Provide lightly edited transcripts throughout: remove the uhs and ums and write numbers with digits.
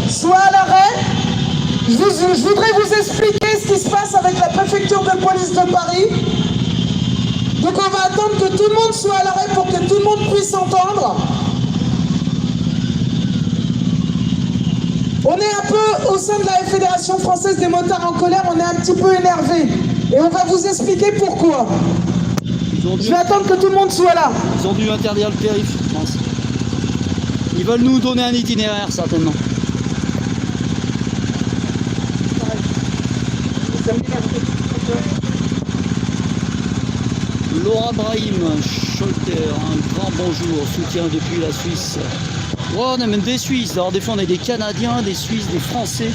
soit à l'arrêt. Je voudrais vous expliquer ce qui se passe avec la préfecture de police de Paris. Donc on va attendre que tout le monde soit à l'arrêt pour que tout le monde puisse entendre. On est un peu, au sein de la Fédération française des motards en colère, on est un petit peu énervé. Et on va vous expliquer pourquoi. Je vais attendre que tout le monde soit là. Ils ont dû interdire le périph', je pense. Ils veulent nous donner un itinéraire, certainement. Laura Brahim, Scholter, un grand bonjour, soutien depuis la Suisse. Oh, on a même des Suisses, alors des fois on a des Canadiens, des Suisses, des Français.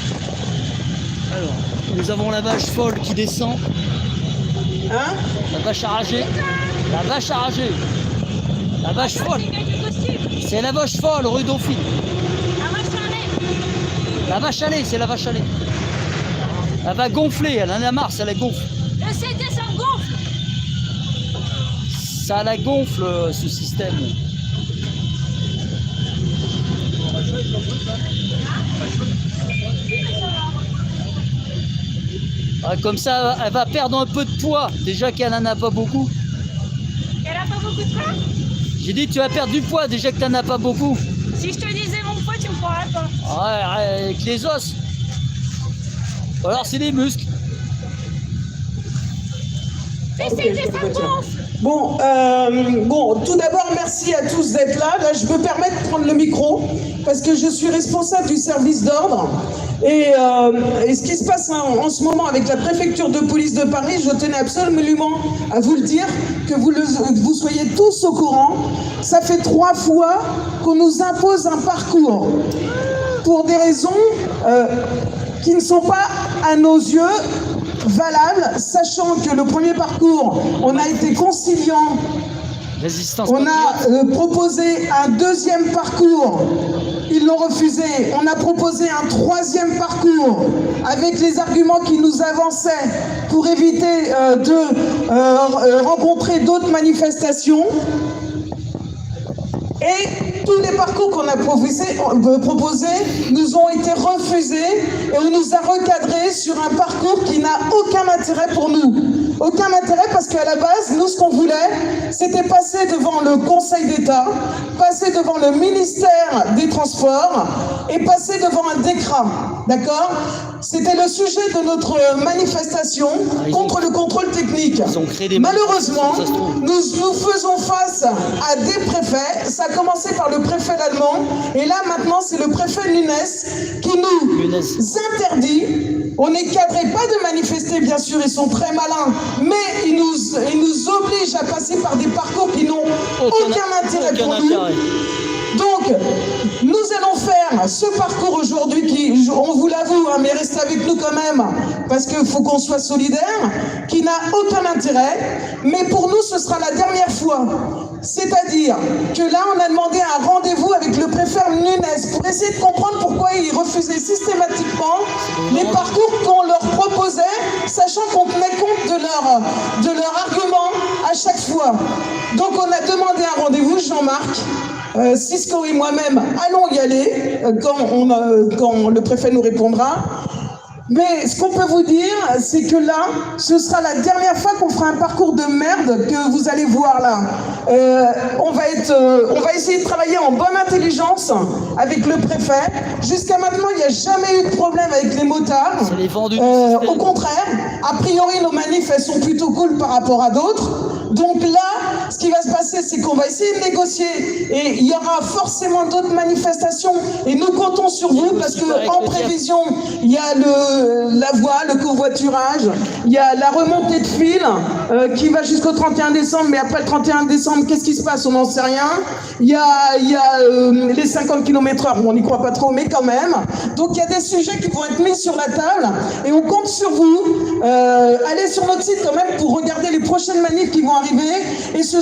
Alors, nous avons la vache folle qui descend. Hein? La vache à rager. La vache à rager. La vache folle. C'est la vache folle, rue Dauphine. La vache à lait, c'est la vache à lait. Elle va gonfler, elle en a marre, ça la gonfle. Le CD, ça me gonfle. Ça la gonfle, ce système. Ah, comme ça, elle va perdre un peu de poids. Déjà qu'elle n'en a pas beaucoup. Elle a pas beaucoup de poids? J'ai dit, tu vas perdre du poids déjà que tu n'en as pas beaucoup. Si je te disais mon poids, tu me croirais pas. Ouais, avec les os. Ou alors c'est des muscles. Le CD, ça me gonfle. Bon, tout d'abord, merci à tous d'être là. Là, je me permets de prendre le micro parce que je suis responsable du service d'ordre. Et ce qui se passe en ce moment avec la préfecture de police de Paris, je tenais absolument à vous le dire, que vous soyez tous au courant. Ça fait 3 fois qu'on nous impose un parcours pour des raisons qui ne sont pas, à nos yeux, valable, sachant que le premier parcours, on a été conciliant. Résistance. On a proposé un deuxième parcours, ils l'ont refusé. On a proposé un troisième parcours avec les arguments qui nous avançaient pour éviter de rencontrer d'autres manifestations. Et tous les parcours qu'on a proposés nous ont été refusés et on nous a recadrés sur un parcours qui n'a aucun intérêt pour nous. Aucun intérêt parce qu'à la base, nous, ce qu'on voulait, c'était passer devant le Conseil d'État, passer devant le ministère des Transports et passer devant un DECRA. D'accord? C'était le sujet de notre manifestation contre le contrôle technique. Malheureusement, nous faisons face à des préfets. Ça a commencé par le préfet allemand et là maintenant c'est le préfet Nunes qui nous interdit. On n'est cadré pas de manifester, bien sûr, ils sont très malins, mais ils nous obligent à passer par des parcours qui n'ont aucun intérêt pour nous. Donc, nous allons faire ce parcours aujourd'hui qui, on vous l'avoue, hein, mais restez avec nous quand même, parce qu'il faut qu'on soit solidaires, qui n'a aucun intérêt, mais pour nous, ce sera la dernière fois. C'est-à-dire que là, on a demandé un rendez-vous avec le préfet Nunes pour essayer de comprendre pourquoi il refusait systématiquement les parcours qu'on leur proposait, sachant qu'on tenait compte de leur argument à chaque fois. Donc, on a demandé un rendez-vous, Jean-Marc, Cisco et moi-même allons y aller quand le préfet nous répondra. Mais ce qu'on peut vous dire, c'est que là, ce sera la dernière fois qu'on fera un parcours de merde que vous allez voir là. On va essayer de travailler en bonne intelligence avec le préfet. Jusqu'à maintenant, il n'y a jamais eu de problème avec les motards. Au contraire, a priori, nos manifs, elles sont plutôt cool par rapport à d'autres. Donc là, ce qui va se passer, c'est qu'on va essayer de négocier et il y aura forcément d'autres manifestations et nous comptons sur vous parce qu'en prévision, il y a la voie, le covoiturage, il y a la remontée de fil qui va jusqu'au 31 décembre, mais après le 31 décembre, qu'est-ce qui se passe? On n'en sait rien. Il y a les 50 km/h, bon, on n'y croit pas trop, mais quand même. Donc il y a des sujets qui vont être mis sur la table et on compte sur vous. Allez sur notre site quand même pour regarder les prochaines manifs qui vont arriver et ce